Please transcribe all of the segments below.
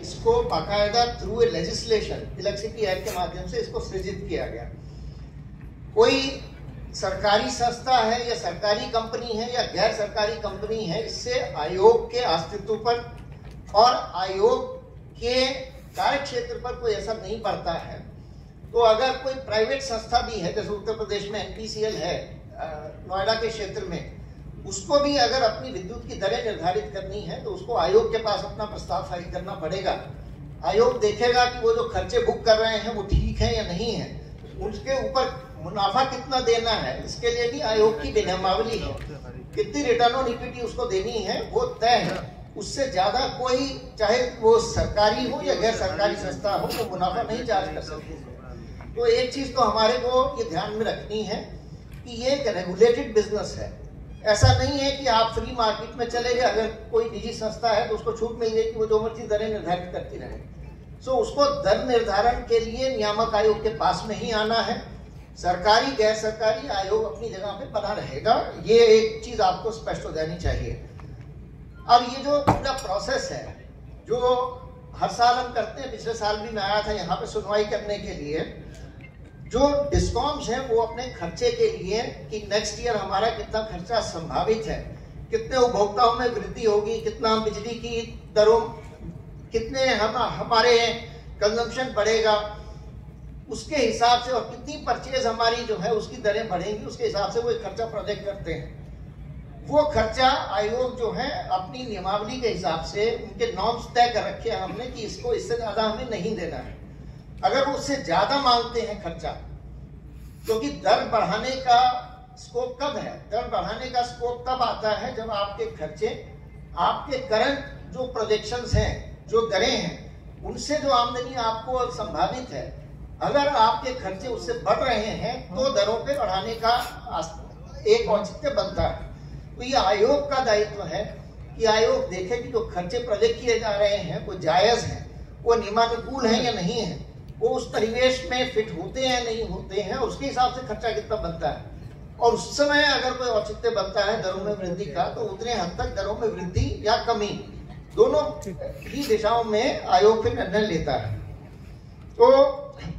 इसको बाकायदा through a legislation electricity act के माध्यम से इसको सृजित किया गया। कोई सरकारी संस्था है या सरकारी कंपनी है या गैर सरकारी कंपनी है, इससे आयोग के अस्तित्व पर और आयोग के कार्य क्षेत्र पर कोई असर नहीं पड़ता है। तो अगर कोई प्राइवेट संस्था भी है, जैसे उत्तर प्रदेश में एनपीसीएल है नोएडा के क्षेत्र में, उसको भी अगर अपनी विद्युत की दरें निर्धारित करनी है तो उसको आयोग के पास अपना प्रस्ताव फाइल करना पड़ेगा। आयोग देखेगा कि वो जो खर्चे बुक कर रहे हैं वो ठीक है या नहीं है, उसके ऊपर मुनाफा कितना देना है, इसके लिए भी आयोग की नियमावली है। कितनी रिटर्न ऑन इक्विटी उसको देनी है वो तय है। उससे ज्यादा कोई, चाहे वो सरकारी हो या गैर सरकारी संस्था हो, वो मुनाफा नहीं चार्ज कर सकती। तो एक चीज तो हमारे को ये ध्यान में रखनी है कि ये एक रेगुलेटेड बिजनेस है। ऐसा नहीं है कि आप फ्री मार्केट में चले गए, अगर कोई निजी संस्था है तो उसको छूट मिल गई कि वो जो मर्जी दरें निर्धारित करती रहे। सो उसको दर निर्धारण के लिए नियामक आयोग के पास में ही आना है। सरकारी गैर सरकारी आयोग अपनी जगह पे बना रहेगा, ये एक चीज आपको स्पष्ट हो जानी चाहिए। अब ये जो पूरा प्रोसेस है जो हर साल हम करते हैं, पिछले साल भी मैं आया था यहाँ पे सुनवाई करने के लिए, जो डिस्कॉम्स हैं वो अपने खर्चे के लिए कि नेक्स्ट ईयर हमारा कितना खर्चा संभावित है, कितने उपभोक्ताओं में वृद्धि होगी, कितना बिजली की दरों, कितने हमारे कंजम्पशन बढ़ेगा, उसके हिसाब से, और कितनी परचेज हमारी जो है उसकी दरें बढ़ेंगी, उसके हिसाब से वो एक खर्चा प्रोजेक्ट करते हैं। वो खर्चा आयोग जो है अपनी नियमावली के हिसाब से उनके नॉर्म्स तय कर रखे हैं हमने कि इसको इससे ज्यादा हमें नहीं देना है। अगर वो उससे ज्यादा मांगते हैं खर्चा, क्योंकि दर बढ़ाने का स्कोप कब है? दर बढ़ाने का स्कोप तब आता है जब आपके खर्चे आपके करंट जो प्रोजेक्शंस हैं, जो दरें हैं, उनसे जो आमदनी आपको संभावित है, अगर आपके खर्चे उससे बढ़ रहे हैं तो दरों पे बढ़ाने का एक औचित्य बनता है। तो ये आयोग का दायित्व है कि आयोग देखे कि जो खर्चे प्रोजेक्ट किए जा रहे हैं वो जायज हैं, वो नियमानुकूल है या नहीं है, वो उस परिवेश में फिट होते हैं नहीं होते हैं, उसके हिसाब से खर्चा कितना बनता है। और उस समय अगर कोई औचित्य बनता है दरों में वृद्धि का, तो उतने हद तक दरों में वृद्धि या कमी दोनों ही दिशाओं में आयोग फिर निर्णय लेता है। तो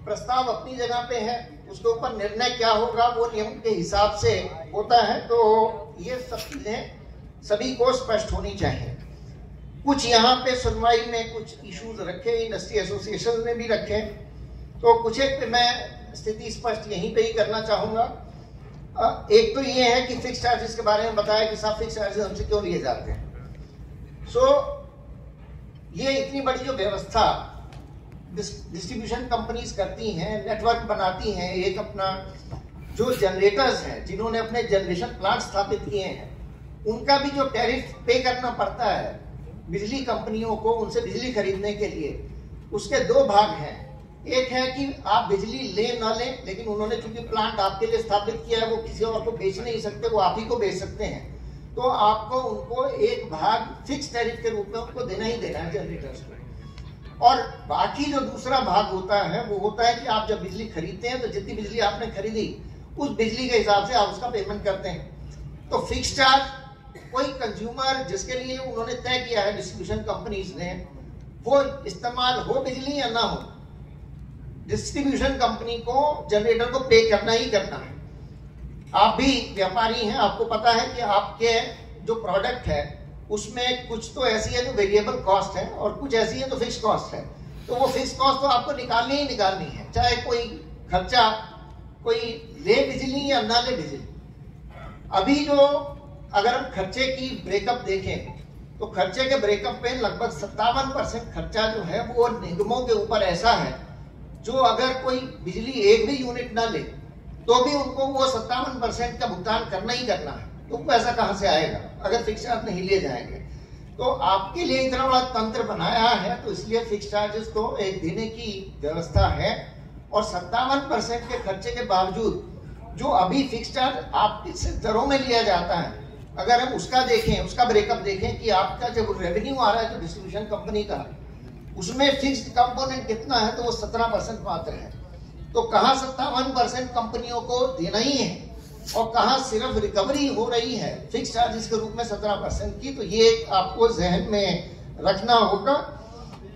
प्रस्ताव अपनी जगह पे है, उसके ऊपर निर्णय क्या होगा वो नियम के हिसाब से होता है। तो ये सब चीजें सभी को स्पष्ट होनी चाहिए। कुछ यहाँ पे सुनवाई में कुछ इश्यूज रखे, इंडस्ट्री एसोसिएशन ने भी रखे, तो कुछ एक पे मैं स्थिति स्पष्ट यहीं पे ही करना चाहूंगा। एक तो ये है कि फिक्स चार्जेस के बारे में बताया कि साहब फिक्स चार्जेस हमसे क्यों लिए जाते हैं। सो ये इतनी बड़ी जो व्यवस्था डिस्ट्रीब्यूशन कंपनीज करती हैं, नेटवर्क बनाती हैं, एक अपना जो जनरेटर्स हैं जिन्होंने अपने जनरेशन प्लांट स्थापित किए हैं, उनका भी जो टैरिफ पे करना पड़ता है बिजली कंपनियों को उनसे बिजली खरीदने के लिए, उसके दो भाग हैं। एक है कि आप बिजली ले ना लें, लेकिन उन्होंने चूंकि प्लांट आपके लिए स्थापित किया है, वो किसी और को बेच नहीं सकते, वो आप ही को बेच सकते हैं। तो आपको उनको एक भाग फिक्स टैरिफ के रूप में उनको देना ही देना है जनरेटर्स को। और बाकी जो दूसरा भाग होता है वो होता है कि आप जब बिजली खरीदते हैं तो जितनी बिजली आपने खरीदी उस बिजली के हिसाब से आप उसका पेमेंट करते हैं। तो फिक्स चार्ज कोई कंज्यूमर जिसके लिए उन्होंने तय किया है डिस्ट्रीब्यूशन कंपनीज ने, वो इस्तेमाल हो बिजली या ना हो, डिस्ट्रीब्यूशन कंपनी को जनरेटर को पे करना ही करना है। आप भी व्यापारी हैं, आपको पता है कि आपके जो प्रोडक्ट है उसमें कुछ तो ऐसी है जो वेरिएबल कॉस्ट है और कुछ ऐसी है जो फिक्स कॉस्ट है। तो वो फिक्स कॉस्ट तो आपको निकालनी ही निकालनी है, चाहे कोई खर्चा कोई ले बिजली या ना ले बिजली। अभी जो अगर हम खर्चे की ब्रेकअप देखें तो खर्चे के ब्रेकअप पे लगभग 57% खर्चा जो है वो निगमों के ऊपर ऐसा है जो अगर कोई बिजली एक भी यूनिट ना ले तो भी उनको वो 57% का भुगतान करना ही करना है। तो पैसा कहां से आएगा अगर फिक्स चार्ज नहीं लिए जाएंगे? तो आपके लिए इतना बड़ा तंत्र बनाया है तो इसलिए फिक्स चार्जेस को एक देने की व्यवस्था है। और 57% के खर्चे के बावजूद जो अभी फिक्स चार्ज आपसे दरों में लिया जाता है, अगर हम उसका देखें, उसका ब्रेकअप देखें कि आपका जब रेवेन्यू आ रहा है जो डिस्ट्रीब्यूशन कंपनी का, उसमें फिक्स्ड कंपोनेंट कितना है तो वो 17% मात्र है। तो कहां 57% कंपनियों को देना ही है और कहां सिर्फ रिकवरी हो रही है फिक्स चार्जेस के रूप में 17% की। तो ये आपको जहन में रखना होगा।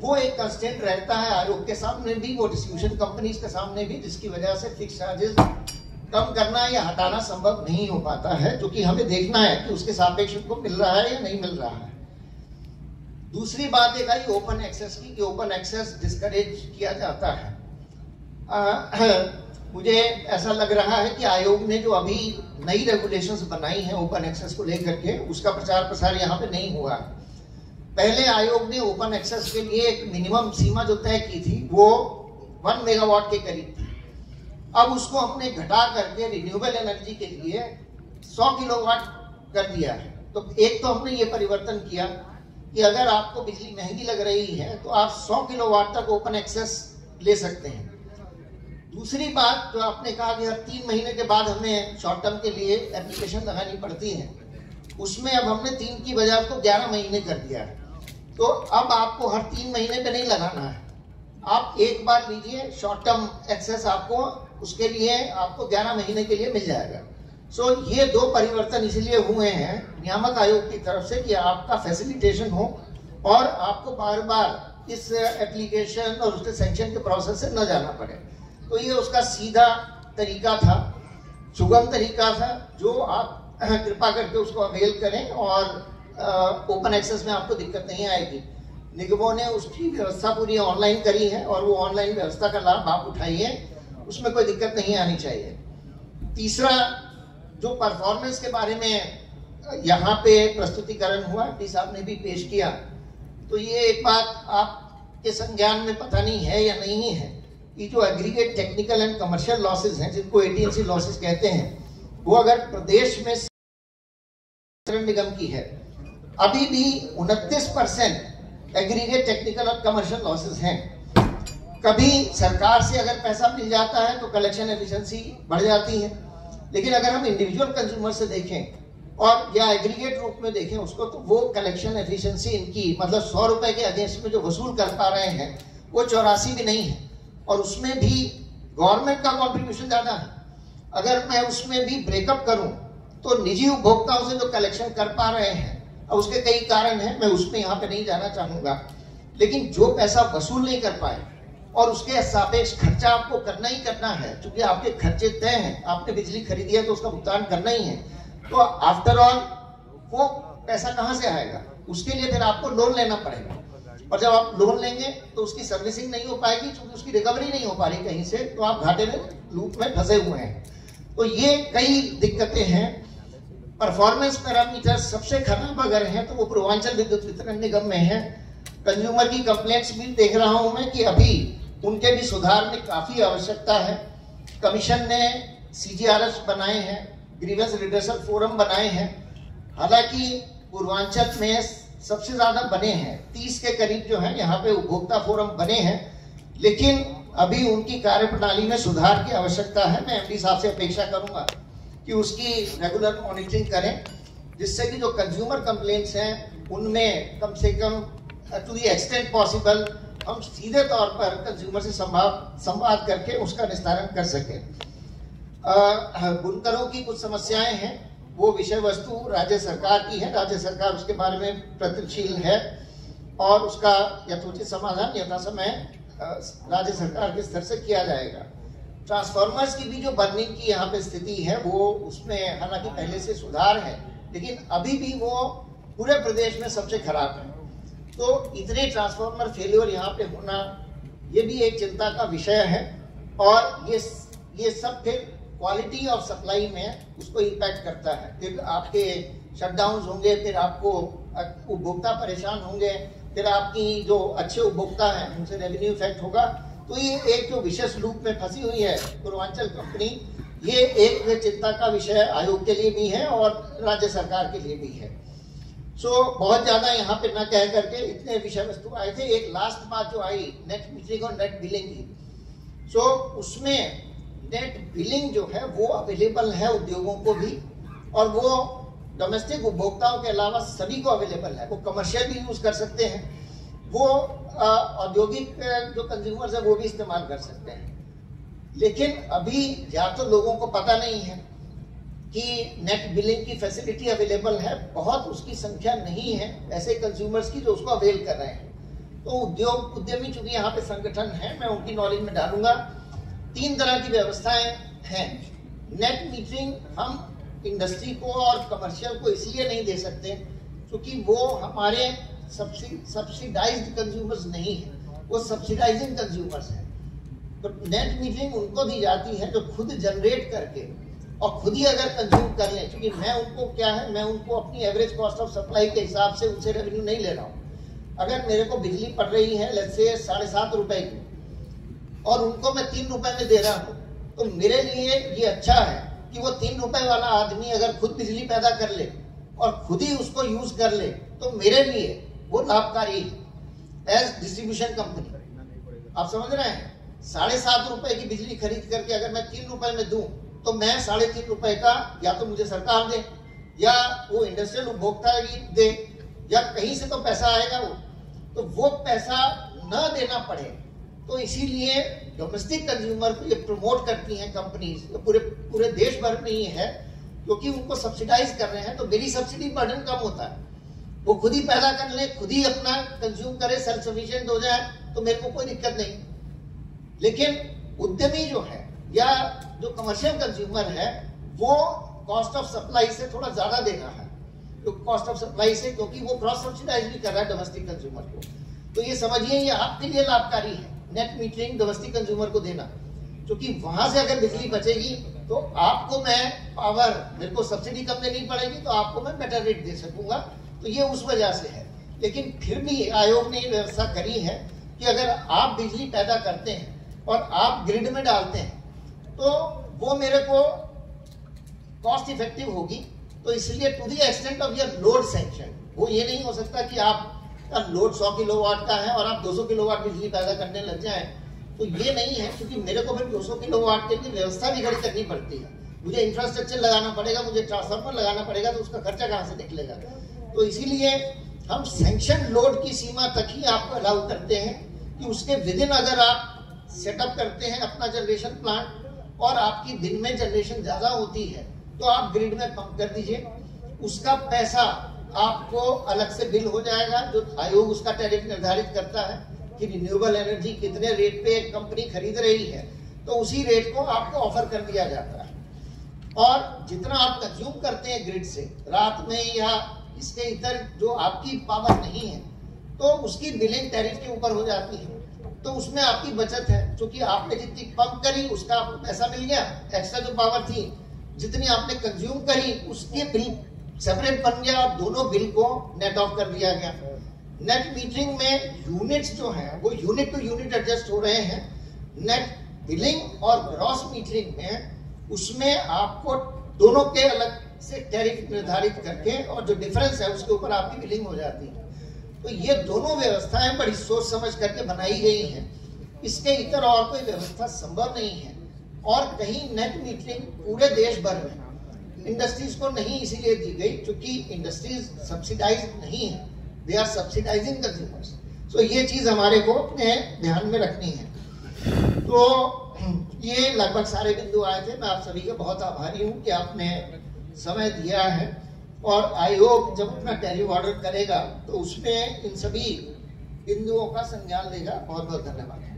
वो एक कंस्टेंट रहता है आयोग के सामने भी, वो डिस्ट्रीब्यूशन कंपनीज के सामने भी, जिसकी वजह से फिक्स चार्जेस कम करना या हटाना संभव नहीं हो पाता है, क्योंकि हमें देखना है कि उसके सापेक्ष उनको मिल रहा है या नहीं मिल रहा है। दूसरी बात एक आई ओपन एक्सेस की, कि ओपन एक्सेस डिस्करेज किया जाता है। मुझे ऐसा लग रहा है कि आयोग ने जो अभी नई रेगुलेशंस बनाई हैं ओपन एक्सेस को लेकर के, उसका प्रचार प्रसार यहाँ पे नहीं हुआ। पहले आयोग ने ओपन एक्सेस के लिए एक मिनिमम सीमा जो तय की थी वो 1 मेगावाट के करीब थी। अब उसको हमने घटा करके रिन्यूएबल एनर्जी के लिए 100 किलोवाट कर दिया है। तो एक तो हमने ये परिवर्तन किया कि अगर आपको बिजली महंगी लग रही है तो आप 100 किलोवाट तक ओपन एक्सेस ले सकते हैं। दूसरी बात जो आपने कहा कि हर 3 महीने के बाद हमें शॉर्ट टर्म के लिए एप्लीकेशन लगानी पड़ती है, उसमें अब हमने 3 की बजाय को 11 महीने कर दिया है। तो अब आपको हर 3 महीने पे नहीं लगाना है, आप एक बार लीजिए शॉर्ट टर्म एक्सेस, आपको उसके लिए आपको 11 महीने के लिए मिल जाएगा। सो ये 2 परिवर्तन इसलिए हुए हैं नियामक आयोग की तरफ से कि आपका फैसिलिटेशन हो और आपको बार बार इस एप्लीकेशन और उसके सैंक्शन के प्रोसेस से न जाना पड़े। तो ये उसका सीधा तरीका था, सुगम तरीका था, जो आप कृपा करके उसको अवेल करें और ओपन एक्सेस में आपको दिक्कत नहीं आएगी। निगमों ने उसकी व्यवस्था पूरी ऑनलाइन करी है और वो ऑनलाइन व्यवस्था का लाभ आप उठाइए, उसमें कोई दिक्कत नहीं आनी चाहिए। तीसरा, जो परफॉर्मेंस के बारे में यहाँ पे प्रस्तुतिकरण हुआ, डी साहब ने भी पेश किया, तो ये एक बात आपके संज्ञान में पता नहीं है या नहीं है कि जो aggregate technical and commercial losses हैं, जिनको AT&C लॉसेज कहते हैं, वो अगर प्रदेश में निगम की है, अभी भी 29% एग्रीगेट टेक्निकल और कमर्शियल लॉसेज हैं। कभी सरकार से अगर पैसा मिल जाता है तो कलेक्शन एफिशिएंसी बढ़ जाती है, लेकिन अगर हम इंडिविजुअल कंज्यूमर से देखें और या एग्रीगेट रूप में देखें उसको, तो वो कलेक्शन एफिशिएंसी इनकी मतलब 100 रुपए के अगेंस्ट में जो वसूल कर पा रहे हैं वो 84 भी नहीं है, और उसमें भी गवर्नमेंट का कंट्रीब्यूशन ज्यादा है। अगर मैं उसमें भी ब्रेकअप करूं तो निजी उपभोक्ताओं से जो कलेक्शन कर पा रहे हैं, अब उसके कई कारण हैं, मैं उसमें यहाँ पे नहीं जाना चाहूंगा, लेकिन जो पैसा वसूल नहीं कर पाए और उसके सापेक्ष खर्चा आपको करना ही करना है, क्योंकि आपके खर्चे तय हैं, आपने बिजली खरीदी है तो उसका भुगतान करना ही है, तो आफ्टर ऑल वो पैसा कहाँ से आएगा? उसके लिए फिर आपको लोन लेना पड़ेगा, और जब आप लोन लेंगे तो उसकी सर्विसिंग नहीं हो पाएगी, क्योंकि उसकी रिकवरी नहीं हो पा रही कहीं से, तो आप घाटे में लूप में फंसे हुए हैं। तो ये कई दिक्कतें हैं। परफॉर्मेंस पैरामीटर सबसे खराब अगर हैं तो वो पूर्वांचल विद्युत वितरण निगम में है। कंज्यूमर की कंप्लेंट्स भी देख रहा हूं मैं कि अभी उनके भी सुधार में काफी आवश्यकता है। कमीशन ने CGRS बनाए हैं, ग्रीवेंस रिड्रेसल फोरम बनाए हैं, हालांकि पूर्वांचल में सबसे ज्यादा बने हैं, 30 के करीब जो है यहाँ पे उपभोक्ता फोरम बने हैं, लेकिन अभी उनकी कार्यप्रणाली में सुधार की आवश्यकता है। मैं MD साहब से अपेक्षा करूंगा कि उसकी रेगुलर मॉनिटरिंग करें, जिससे कि जो कंज्यूमर कंप्लेंट्स हैं उनमें कम से कम टू द एक्सटेंट पॉसिबल हम सीधे तौर पर कंज्यूमर से संवाद करके उसका निस्तारण कर सकें। बुनकरों की कुछ समस्याएं हैं, वो विषय वस्तु राज्य सरकार की है, राज्य सरकार उसके बारे में प्रतिशील है और उसका यथोचित समाधान यथासमय राज्य सरकार के स्तर से किया जाएगा। ट्रांसफार्मर्स की भी जो बर्निंग की यहाँ पे स्थिति है, वो उसमें हालांकि पहले से सुधार है, लेकिन अभी भी वो पूरे प्रदेश में सबसे खराब है। तो इतने ट्रांसफार्मर फेल्योर यहाँ पे होना, ये भी एक चिंता का विषय है, और ये सब फिर क्वालिटी ऑफ सप्लाई में उसको इम्पैक्ट करता है। फिर आपके शटडाउन होंगे, फिर आपको उपभोक्ता परेशान होंगे, फिर आपकी जो अच्छे उपभोक्ता हैं उनसे रेवेन्यू इफेक्ट होगा। तो ये एक जो विशेष लूप में फंसी हुई है पूर्वांचल कंपनी, ये एक चिंता का विषय आयोग के लिए भी है और राज्य सरकार के लिए भी है। सो बहुत ज्यादा यहाँ पे ना कह करके इतने विषय वस्तु आए थे। एक लास्ट बात जो आई नेट मीटरिंग और नेट बिलिंग की, सो उसमें नेट बिलिंग जो है वो अवेलेबल है उद्योगों को भी, और वो डोमेस्टिक उपभोक्ताओं के अलावा सभी को अवेलेबल है। वो कमर्शियल भी यूज कर सकते हैं, वो औद्योगिक जो कंज्यूमर्स है वो भी इस्तेमाल कर सकते हैं। लेकिन अभी या तो लोगों को पता नहीं है कि नेट बिलिंग की फैसिलिटी अवेलेबल है, बहुत उसकी संख्या नहीं है ऐसे कंज्यूमर्स की जो उसको अवेल कर रहे हैं। तो उद्यमी चूंकि यहाँ पे संगठन है, मैं उनकी नॉलेज में डालूंगा। 3 तरह की व्यवस्थाएं हैं। नेट मीटरिंग हम इंडस्ट्री को और कमर्शियल को इसलिए नहीं दे सकते क्योंकि वो हमारे सब्सिडाइज्ड कंज्यूमर्स नहीं है, वो सब्सिडाइजिंग कंज्यूमर्स हैं। तो नेट मीटरिंग उनको दी जाती है जो खुद जनरेट करके और खुद ही अगर कंज्यूम कर लें, क्योंकि मैं उनको क्या है, मैं उनको अपनी एवरेज कॉस्ट ऑफ सप्लाई के हिसाब से उनसे रेवेन्यू नहीं ले रहा हूँ। अगर मेरे को बिजली पड़ रही है लेट्स से 7.5 रुपए की और उनको मैं 3 रुपए में दे रहा हूँ, तो मेरे लिए ये अच्छा है कि वो 3 रुपए वाला आदमी अगर खुद बिजली पैदा कर ले और खुद ही उसको यूज कर ले, तो मेरे लिए वो लाभकारी है एज डिस्ट्रीब्यूशन कंपनी। आप समझ रहे हैं? 7.5 रुपए की बिजली खरीद करके अगर मैं 3 रुपए में दूं, तो मैं 3.5 रुपए का या तो मुझे सरकार दे या वो इंडस्ट्रियल उपभोक्ता दे या कहीं से तो पैसा आएगा तो वो पैसा न देना पड़े। तो इसीलिए डोमेस्टिक कंज्यूमर को ये प्रमोट करती हैं कंपनीज, तो पूरे देश भर में ही है, क्योंकि उनको सब्सिडाइज कर रहे हैं तो मेरी सब्सिडी बर्डन कम होता है। वो खुद ही पैदा कर ले, खुद ही अपना कंज्यूम करे, सेल्फ सफिशिएंट हो जाए, तो मेरे को कोई दिक्कत नहीं। लेकिन उद्यमी जो है या जो कमर्शियल कंज्यूमर है, वो कॉस्ट ऑफ सप्लाई से थोड़ा ज्यादा देना है, तो कॉस्ट ऑफ सप्लाई से, क्योंकि वो क्रॉस सब्सिडाइज भी कर रहा है डोमेस्टिक कंज्यूमर को। तो ये समझिए ये आपके लिए लाभकारी है नेट मीटरिंग डोमेस्टिक कंज्यूमर को देना, क्योंकि वहां से अगर बिजली बचेगी तो आपको मैं पावर, मेरे को सब्सिडी कम देनी पड़ेगी तो आपको मैं बेटर रेट दे सकूंगा। तो ये उस वजह से है। लेकिन फिर भी आयोग ने ये व्यवस्था करी है कि अगर आप बिजली पैदा करते हैं और आप ग्रिड में डालते हैं तो वो मेरे को कॉस्ट इफेक्टिव होगी। तो इसलिए to the extent of your load sanction, वो ये नहीं हो सकता कि आपका लोड 100 किलोवाट का है और आप 200 किलोवाट बिजली पैदा करने लग जाएं, तो ये नहीं है, क्योंकि मेरे को फिर 200 किलोवाट के लिए व्यवस्था भी खड़ी करनी पड़ती है। मुझे इंफ्रास्ट्रक्चर लगाना पड़ेगा, मुझे ट्रांसफार्मर लगाना पड़ेगा, तो उसका खर्चा कहाँ से निकलेगा। तो इसीलिए हम सैंक्शन लोड की सीमा तक ही आपको अलाउ करते हैं कि उसके विदिन अगर आप सेटअप करते हैं अपना जनरेशन प्लांट और आपकी दिन में जनरेशन ज्यादा होती है तो आप ग्रिड में पंप कर दीजिए, उसका पैसा आपको अलग से बिल हो जाएगा। जो आयोग उसका टैरिफ निर्धारित करता है कि रिन्यूएबल एनर्जी कितने रेट पे एक कंपनी खरीद रही है, तो उसी रेट को आपको ऑफर कर दिया जाता है। और जितना आप कंज्यूम करते हैं ग्रिड से रात में या इसके इतर जो आपकी पावर नहीं है, तो उसकी बिलिंग टैरिफ के ऊपर हो जाती है। तो उसमें आपकी बचत है, क्योंकि आपने जितनी पंप करी उसका आपको पैसा मिल गया, एक्स्ट्रा जो पावर थी जितनी आपने कंज्यूम करी उसके बिल सेपरेट बन गया और दोनों बिल को नेट ऑफ कर दिया गया। नेट मीटरिंग में यूनिट्स जो हैं वो यूनिट टू यूनिट एडजस्ट हो रहे हैं। नेट बिलिंग और ग्रॉस मीटरिंग में उसमें आपको दोनों के अलग से टैरिफ निर्धारित करके और जो डिफरेंस है उसके ऊपर आपकी बिलिंग हो जाती है। तो ये दोनों व्यवस्थाएं बड़ी सोच समझ करके बनाई गई हैं। इसके इतर और कोई व्यवस्था संभव नहीं है। और कहीं नेट मीटरिंग पूरे देश भर में इंडस्ट्रीज को नहीं इसीलिए दी गई क्योंकि इंडस्ट्रीज सब्सिडाइज नहीं है, दे आर सब्सिडाइजिंग कंज्यूमर्स। तो ये चीज हमारे को अपने ध्यान में रखनी है। तो ये लगभग सारे बिंदु आए थे। मैं आप सभी का बहुत आभारी हूँ कि आपने समय दिया है और आयोग जब अपना टैरिफ ऑर्डर करेगा तो उसमें इन सभी बिंदुओं का संज्ञान लेगा। बहुत बहुत धन्यवाद।